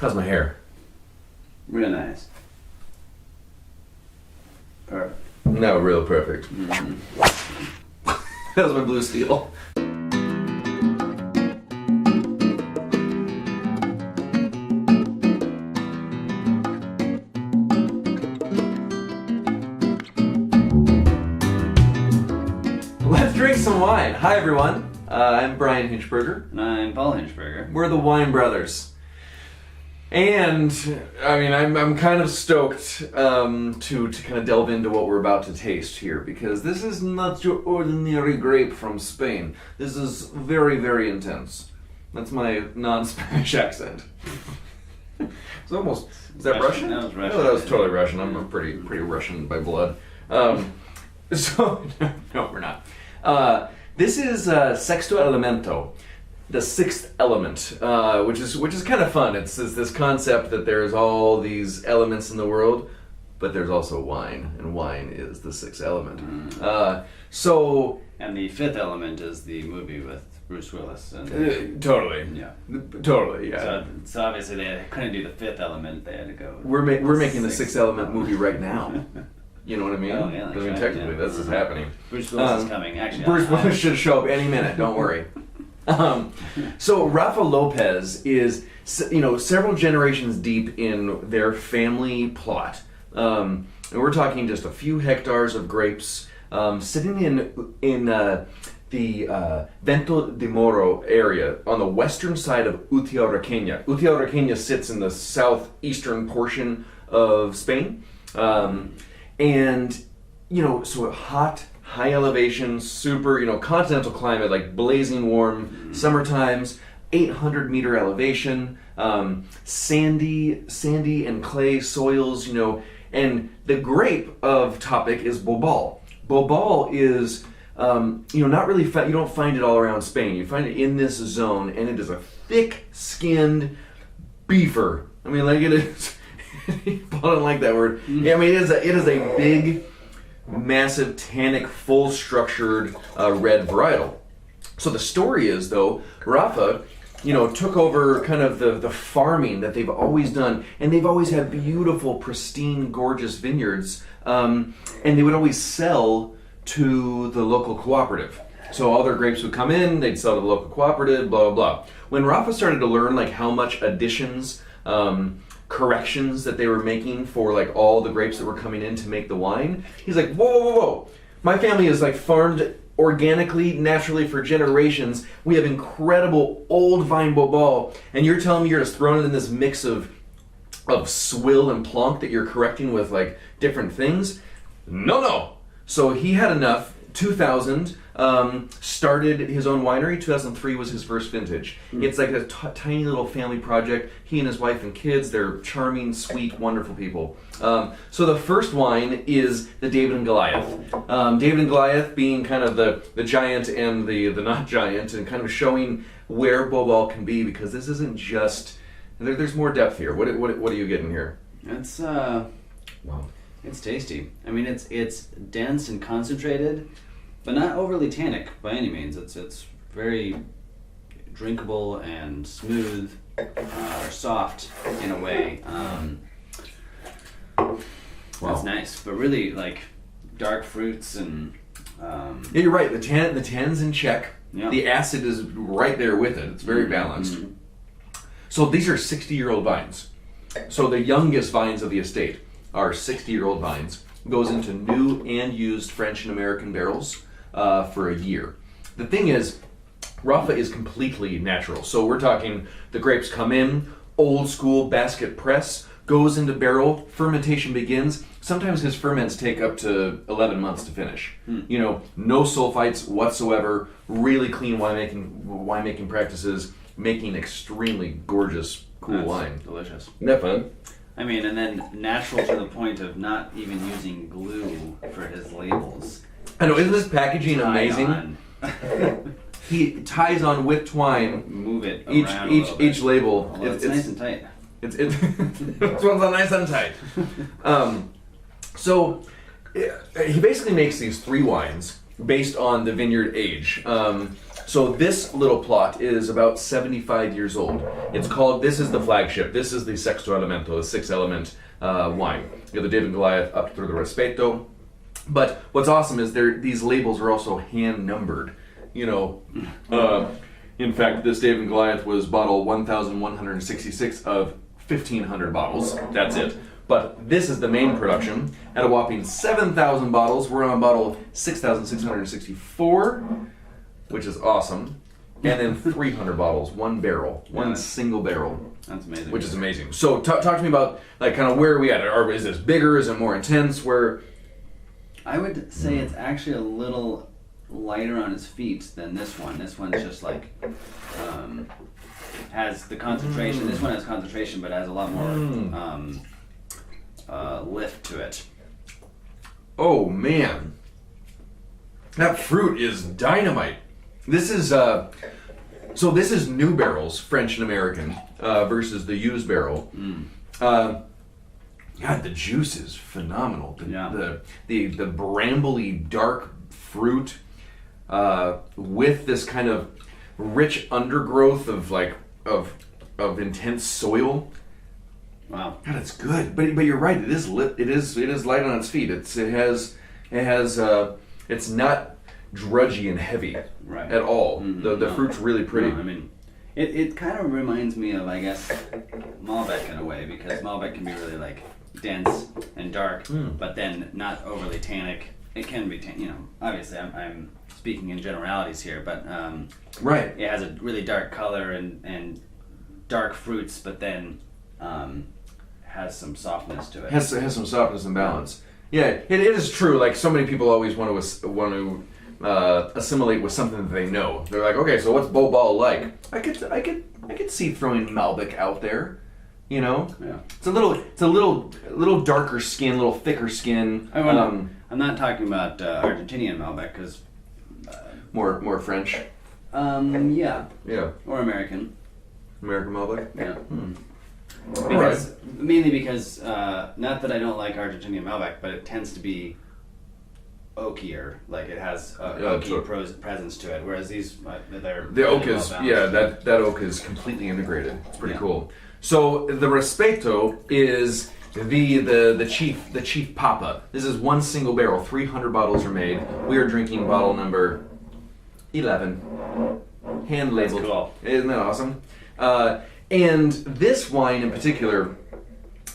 How's my hair? Real nice. Perfect. No, real perfect. That was my blue steel. Let's drink some wine. Hi everyone. I'm Brian Hinchberger. And I'm Paul Hinchberger. We're the Wine Brothers. And I mean, I'm kind of stoked to kind of delve into what we're about to taste here, because this is not your ordinary grape from Spain. This is very, very intense. That's my non-Spanish accent. It's almost, is that Russian? That was Russian. Oh, that was totally Russian. I'm pretty Russian by blood. So no, we're not. This is Sexto Elemento. The Sixth Element, which is kind of fun. It's this concept that there's all these elements in the world, but there's also wine, and wine is the sixth element. And the fifth element is the movie with Bruce Willis. And totally, yeah, totally, yeah. So obviously they couldn't do the fifth element. They had to go. We're making the Sixth Element movie right now. You know what I mean? Oh, yeah, I mean, right, technically, this is happening. Bruce Willis is coming. Actually, Bruce Willis should show up any minute. Don't worry. So Rafa Lopez is, several generations deep in their family plot, and we're talking just a few hectares of grapes, sitting in the Vento de Moro area on the western side of Utiel Requena. Utiel Requena sits in the southeastern portion of Spain, and so hot. High elevation, super, continental climate, like blazing warm, summer times, 800-meter elevation, sandy and clay soils, and the grape of topic is Bobal. Bobal is, not really, you don't find it all around Spain. You find it in this zone, and it is a thick-skinned beefer. I mean, like it is, Paul didn't like that word. Yeah, I mean, it is a big, massive, tannic, full-structured red varietal. So the story is, though, Rafa, took over kind of the farming that they've always done, and they've always had beautiful, pristine, gorgeous vineyards, and they would always sell to the local cooperative. So all their grapes would come in, they'd sell to the local cooperative, blah, blah, blah. When Rafa started to learn how much additions, corrections that they were making for all the grapes that were coming in to make the wine, he's like, whoa, my family is farmed organically, naturally for generations. We have incredible old vine Bobal, and you're telling me you're just throwing it in this mix of swill and plonk that you're correcting with different things? No. So he had enough. 2000, started his own winery. 2003 was his first vintage. It's like a tiny little family project. He and his wife and kids, they're charming, sweet, wonderful people. So the first wine is the David and Goliath. David and Goliath being kind of the giant and the not giant, and kind of showing where Bobal can be, because this isn't just, there's more depth here. What are you getting here? It's Wow. It's tasty. I mean, it's dense and concentrated, but not overly tannic by any means. It's very drinkable and smooth, or soft in a way. That's nice, but really dark fruits and. Yeah, you're right. The tann's in check. Yeah. The acid is right there with it. It's very balanced. So these are 60-year-old vines. So the youngest vines of the estate are 60-year-old vines. Goes into new and used French and American barrels for a year. The thing is, Rafa is completely natural. So we're talking the grapes come in, old school basket press, goes into barrel, fermentation begins. Sometimes his ferments take up to 11 months to finish. No sulfites whatsoever, really clean winemaking practices, making extremely gorgeous, cool wine. Delicious. Isn't that fun? I mean, and then natural to the point of not even using glue for his labels. I know, isn't this packaging amazing? On. He ties on with twine. Move it around each label. Well, it's nice and tight. This one's nice and tight. So he basically makes these three wines based on the vineyard age. So this little plot is about 75 years old. It's called, this is the flagship. This is the Sexto Elemento, the sixth element wine. You have the David and Goliath up through the Respeto. But what's awesome is these labels are also hand numbered. You know, in fact, this David and Goliath was bottle 1,166 of 1,500 bottles. That's it. But this is the main production. At a whopping 7,000 bottles, we're on bottle 6,664, which is awesome. And then 300 bottles, one barrel, one single barrel. That's amazing. Which is amazing. So talk to me about, like, kind of where are we at? Or is this bigger? Is it more intense? Where? I would say it's actually a little lighter on its feet than this one. This one's just like has the concentration. This one has concentration, but has a lot more lift to it. Oh man, that fruit is dynamite. This is so this is new barrels, French and American, versus the used barrel. God, the juice is phenomenal. The brambly dark fruit with this kind of rich undergrowth of of intense soil. Wow. God, it's good. But you're right. It is lit. It is light on its feet. It's not drudgy and heavy at all. The fruit's really pretty. No, I mean, it kind of reminds me of, I guess, Malbec in a way, because Malbec can be really like dense and dark, but then not overly tannic. It can be, obviously I'm speaking in generalities here, but right. It has a really dark color and dark fruits, but then has some softness to it. Has some softness and balance. Yeah, it is true. Like, so many people always want to assimilate with something that they know. They're like, okay, so what's Bobal like? I could see throwing Malbec out there. You know, it's a little darker skin, a little thicker skin. I'm not talking about Argentinian Malbec, because more French. Yeah, or American Malbec. Yeah. Mainly because not that I don't like Argentinian Malbec, but it tends to be oakier. Like, it has oaky presence to it, whereas these they're the oak is that oak is completely integrated. It's pretty cool. So the Respeto is the chief papa. This is one single barrel. 300 bottles are made. We are drinking bottle number 11, hand labeled. That's cool. Isn't that awesome? And this wine in particular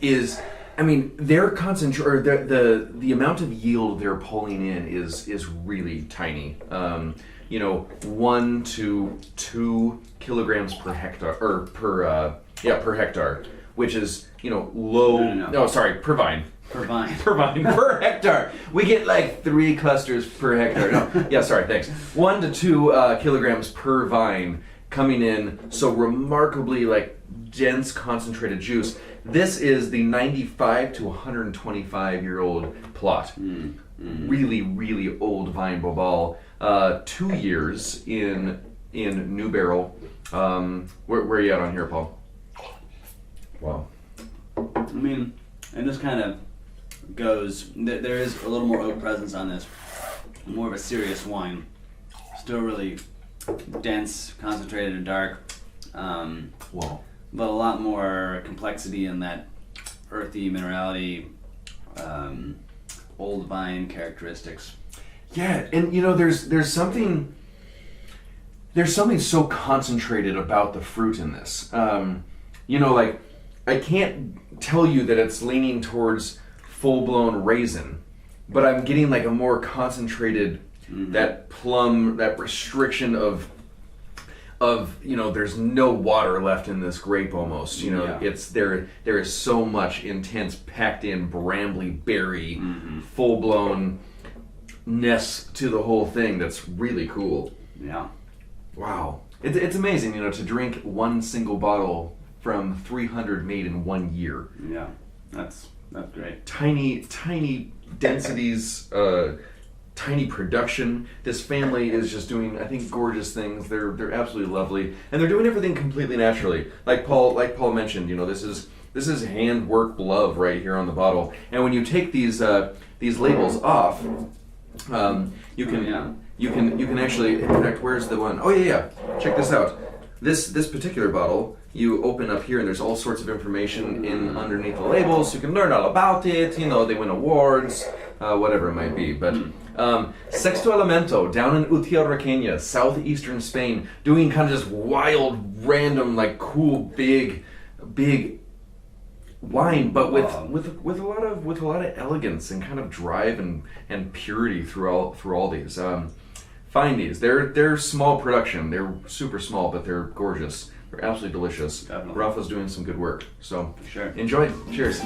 is, I mean, their the amount of yield they're pulling in is really tiny. 1 to 2 kilograms per hectare, or per hectare, which is, low. No, sorry, per vine. Per vine. Per vine, per hectare. We get like 3 clusters per hectare. No, sorry, thanks. 1 to 2 kilograms per vine coming in, so remarkably like dense, concentrated juice. This is the 95 to 125-year-old plot. Really, really old vine Bobal. 2 years in new barrel. Where are you at on here, Paul? Wow. I mean, and this kind of goes, there is a little more oak presence on this, more of a serious wine. Still really dense, concentrated, and dark. Wow. But a lot more complexity in that earthy minerality, old vine characteristics. Yeah, and there's something so concentrated about the fruit in this. Like, I can't tell you that it's leaning towards full-blown raisin, but I'm getting like a more concentrated, that plum, that restriction of there's no water left in this grape almost. It's there is so much intense packed in brambly berry, full-blown ness to the whole thing that's really cool. Yeah. Wow. It's amazing, to drink one single bottle from 300 made in 1 year. Yeah, that's great. Tiny densities, tiny production. This family is just doing, I think, gorgeous things. They're absolutely lovely, and they're doing everything completely naturally. Like Paul mentioned, this is handwork love right here on the bottle. And when you take these labels off, you can you can actually, in fact, where's the one? Oh yeah. Check this out. This particular bottle, you open up here and there's all sorts of information in underneath the labels. You can learn all about it. You know, they win awards, whatever it might be. But Sexto Elemento down in Utiel Requena, southeastern Spain, doing kind of just wild, random, like cool, big wine, but with a lot of elegance and kind of drive and purity through all these. Find these. They're small production. They're super small, but they're gorgeous. They're absolutely delicious. Definitely. Rafa's doing some good work. So For sure. enjoy. Cheers.